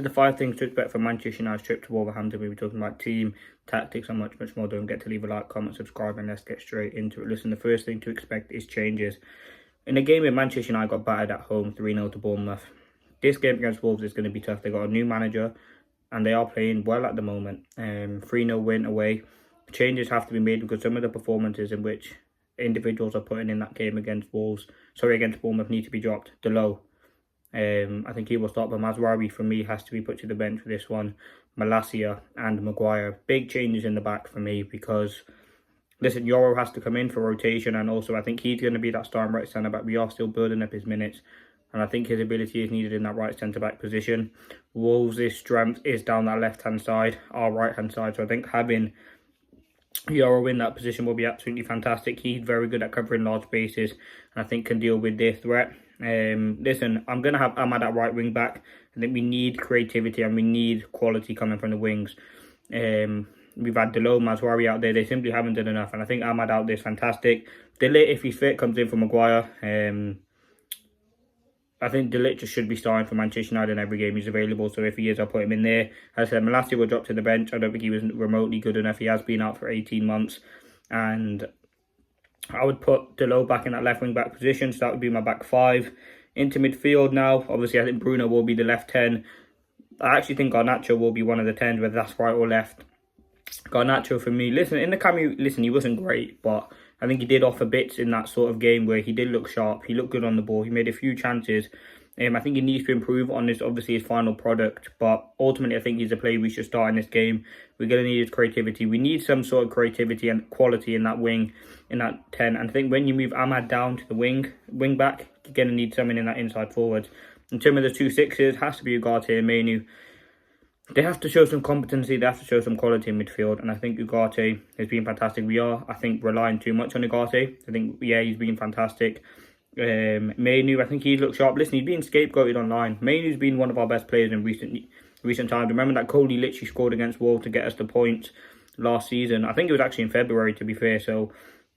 The 5 things to expect from Manchester United's trip to Wolverhampton. We'll be talking about team, tactics, and much more. Don't forget to leave a like, comment, subscribe, and let's get straight into it. Listen, the first thing to expect is changes. In the game where Manchester United got battered at home 3-0 to Bournemouth, this game against Wolves is going to be tough. They got a new manager and they are playing well at the moment. 3-0 win away. Changes have to be made because some of the performances in which individuals are putting in that game against Bournemouth need to be dropped. Delot, I think he will start, but Mazraoui for me has to be put to the bench for this one. Malacia and Maguire. Big changes in the back for me because, listen, Yoro has to come in for rotation, and also I think he's going to be that starting right centre back. We are still building up his minutes, and I think his ability is needed in that right centre back position. Wolves' strength is down that left hand side, our right hand side, so I think having Yoro in that position will be absolutely fantastic. He's very good at covering large spaces, and I think can deal with their threat. Listen, I'm going to have Amad at right wing back. I think we need creativity and we need quality coming from the wings. We've had Delot, Mazraoui out there. They simply haven't done enough, and I think Amad out there is fantastic. De Ligt, if he's fit, comes in for Maguire. I think De Ligt just should be starting for Manchester United in every game he's available. So if he is, I'll put him in there. As I said, Malacia will drop to the bench. I don't think he was remotely good enough. He has been out for 18 months. And I would put Delot back in that left wing back position. So that would be my back 5. Into midfield now. Obviously, I think Bruno will be the left 10. I actually think Garnacho will be one of the 10s, whether that's right or left. Garnacho for me. Listen, in the cameo, he wasn't great, but I think he did offer bits in that sort of game where he did look sharp. He looked good on the ball. He made a few chances. I think he needs to improve on this, obviously, his final product. But ultimately, I think he's a player we should start in this game. We're going to need his creativity. We need some sort of creativity and quality in that wing, in that 10. And I think when you move Amad down to the wing back, you're going to need someone in that inside forward. In terms of the 2 6s, has to be Ugarte and Mainoo. They have to show some competency, they have to show some quality in midfield, and I think Ugarte has been fantastic. We are, I think, relying too much on Ugarte. I think, yeah, he's been fantastic. Mainoo, I think he's looked sharp. Listen, he's been scapegoated online. Mainoo's been one of our best players in recent times. Remember that goal he literally scored against Wolves to get us the points last season. I think it was actually in February, to be fair. So,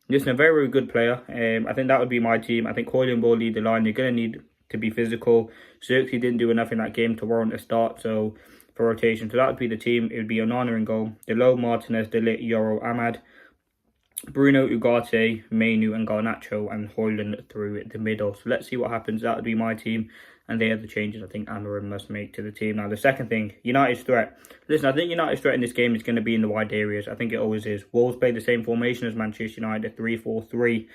listen, a very, very good player. I think that would be my team. I think Højlund will lead the line. You're going to need to be physical. Xerxes didn't do enough in that game to warrant a start, so for rotation. So that would be the team. It would be Onana in goal. Delot, Martinez, De Ligt, Yoro, Amad, Bruno, Ugarte, Mainoo and Garnacho, and Højlund through the middle. So let's see what happens. That would be my team. And they are the changes I think Amorim must make to the team. Now, the second thing, United's threat. Listen, I think United's threat in this game is going to be in the wide areas. I think it always is. Wolves play the same formation as Manchester United, 3-4-3.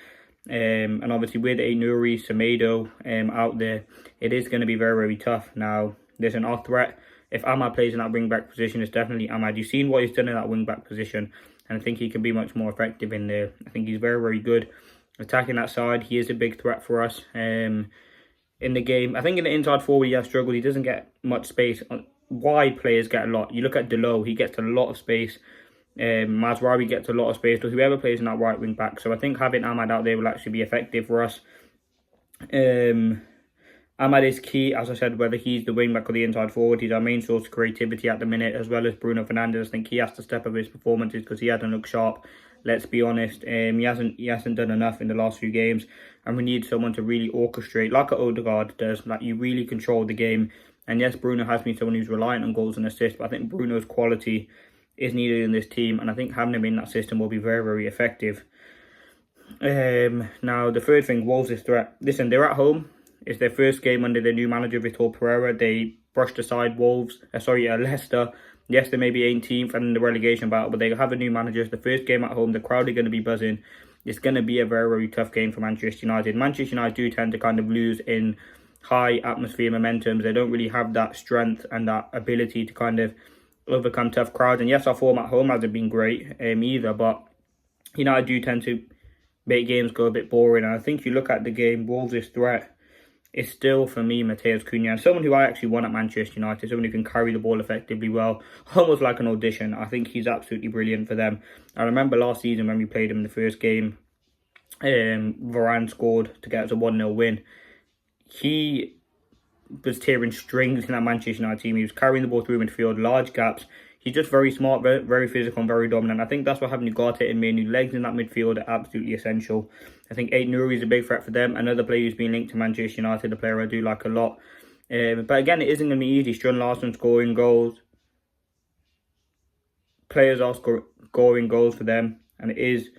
And obviously with Aït-Nouri, Semedo out there, it is going to be very, very tough. Now, there's an off threat. If Amad plays in that wing-back position, it's definitely Amad. You've seen what he's done in that wing-back position, and I think he can be much more effective in there. I think he's very, very good attacking that side. He is a big threat for us in the game. I think in the inside forward, he has struggled. He doesn't get much space. Wide players get a lot. You look at Delot, he gets a lot of space. Mazraoui gets a lot of space. So whoever plays in that right wing-back. So I think having Amad out there will actually be effective for us. Amad is key, as I said, whether he's the wing-back or the inside forward. He's our main source of creativity at the minute, as well as Bruno Fernandes. I think he has to step up his performances because he hasn't looked sharp. Let's be honest. He hasn't done enough in the last few games. And we need someone to really orchestrate, like Odegaard does. Like, you really control the game. And yes, Bruno has been someone who's reliant on goals and assists. But I think Bruno's quality is needed in this team. And I think having him in that system will be very, very effective. Now, the third thing, Wolves' threat. Listen, they're at home. It's their first game under their new manager, Vitor Pereira. They brushed aside Leicester. Yes, they may be 18th and in the relegation battle, but they have a new manager. It's the first game at home. The crowd are going to be buzzing. It's going to be a very, very tough game for Manchester United. Manchester United do tend to kind of lose in high atmosphere momentums. They don't really have that strength and that ability to kind of overcome tough crowds. And yes, our form at home hasn't been great either, but United do tend to make games go a bit boring. And I think you look at the game, Wolves' threat is still, for me, Matheus Cunha. And someone who I actually want at Manchester United, someone who can carry the ball effectively well, almost like an audition. I think he's absolutely brilliant for them. I remember last season when we played him in the first game, Varane scored to get us a 1-0 win. He was tearing strings in that Manchester United team. He was carrying the ball through midfield, large gaps. He's just very smart, very physical and very dominant. I think that's what having Ugarte and Mainoo legs in that midfield are absolutely essential. I think Aït-Nouri is a big threat for them. Another player who's been linked to Manchester United, a player I do like a lot. But again, it isn't going to be easy. Strun Larsen scoring goals. Players are scoring goals for them. And it is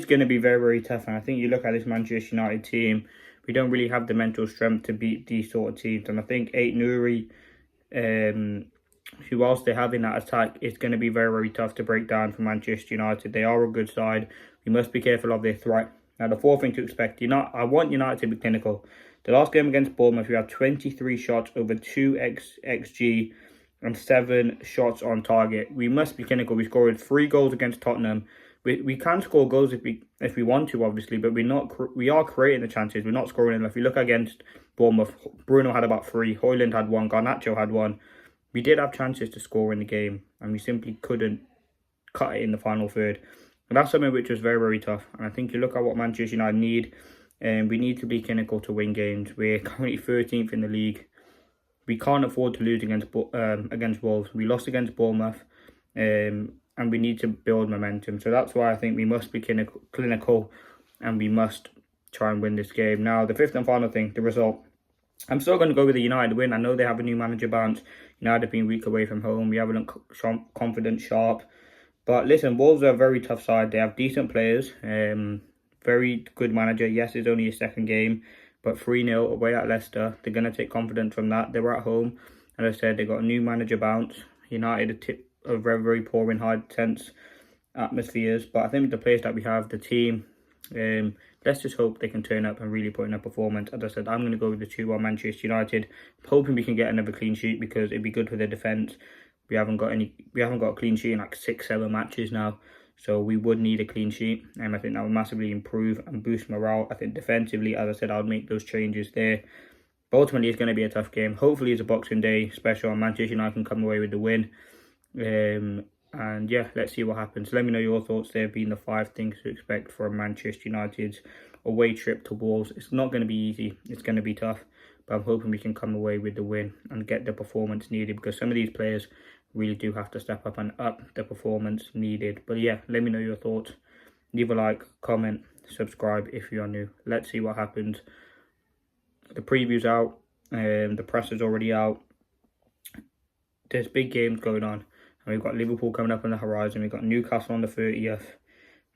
going to be very, very tough. And I think you look at this Manchester United team, we don't really have the mental strength to beat these sort of teams. And I think Aït-Nouri, who else they have in that attack, it's going to be very, very tough to break down for Manchester United. They are a good side. We must be careful of their threat. Now, the fourth thing to expect, I want United to be clinical. The last game against Bournemouth, we had 23 shots over 2 XG and 7 shots on target. We must be clinical. We scored 3 goals against Tottenham. We can score goals if we want to, obviously, but we are creating the chances. We're not scoring enough. If you look against Bournemouth, Bruno had about 3, Højlund had 1, Garnacho had 1. We did have chances to score in the game, and we simply couldn't cut it in the final third. And that's something which was very, very tough. And I think you look at what Manchester United need, and we need to be clinical to win games. We're currently 13th in the league. We can't afford to lose against Wolves. We lost against Bournemouth, and we need to build momentum. So that's why I think we must be clinical, and we must try and win this game. Now, the fifth and final thing, the result. I'm still going to go with the United win. I know they have a new manager bounce. United have been weak away from home. We haven't looked confident, sharp. But listen, Wolves are a very tough side. They have decent players. Very good manager. Yes, it's only his second game. But 3-0 away at Leicester. They're going to take confidence from that. They were at home. As I said, they got a new manager bounce. United are very, very poor in high tense atmospheres. But I think with the players that we have, the team, let's just hope they can turn up and really put in a performance. As I said, I'm going to go with the 2-1 Manchester United. I'm hoping we can get another clean sheet because it'd be good for their defence. We haven't got a clean sheet in like 6-7 matches now. So we would need a clean sheet. And I think that would massively improve and boost morale. I think defensively, as I said, I'll make those changes there. But ultimately, it's going to be a tough game. Hopefully, it's a Boxing Day special and Manchester United can come away with the win. And yeah, let's see what happens. Let me know your thoughts there, being the 5 things to expect from Manchester United's away trip to Wolves. It's not going to be easy. It's going to be tough. But I'm hoping we can come away with the win and get the performance needed, because some of these players really do have to step up and up the performance needed. But yeah, let me know your thoughts. Leave a like, comment, subscribe if you are new. Let's see what happens. The preview's out. The press is already out. There's big games going on. And we've got Liverpool coming up on the horizon. We've got Newcastle on the 30th.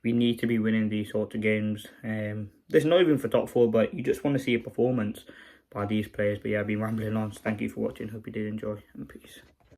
We need to be winning these sorts of games. There's not even for top 4, but you just want to see a performance by these players. But yeah, I've been rambling on. So thank you for watching. Hope you did enjoy. And peace.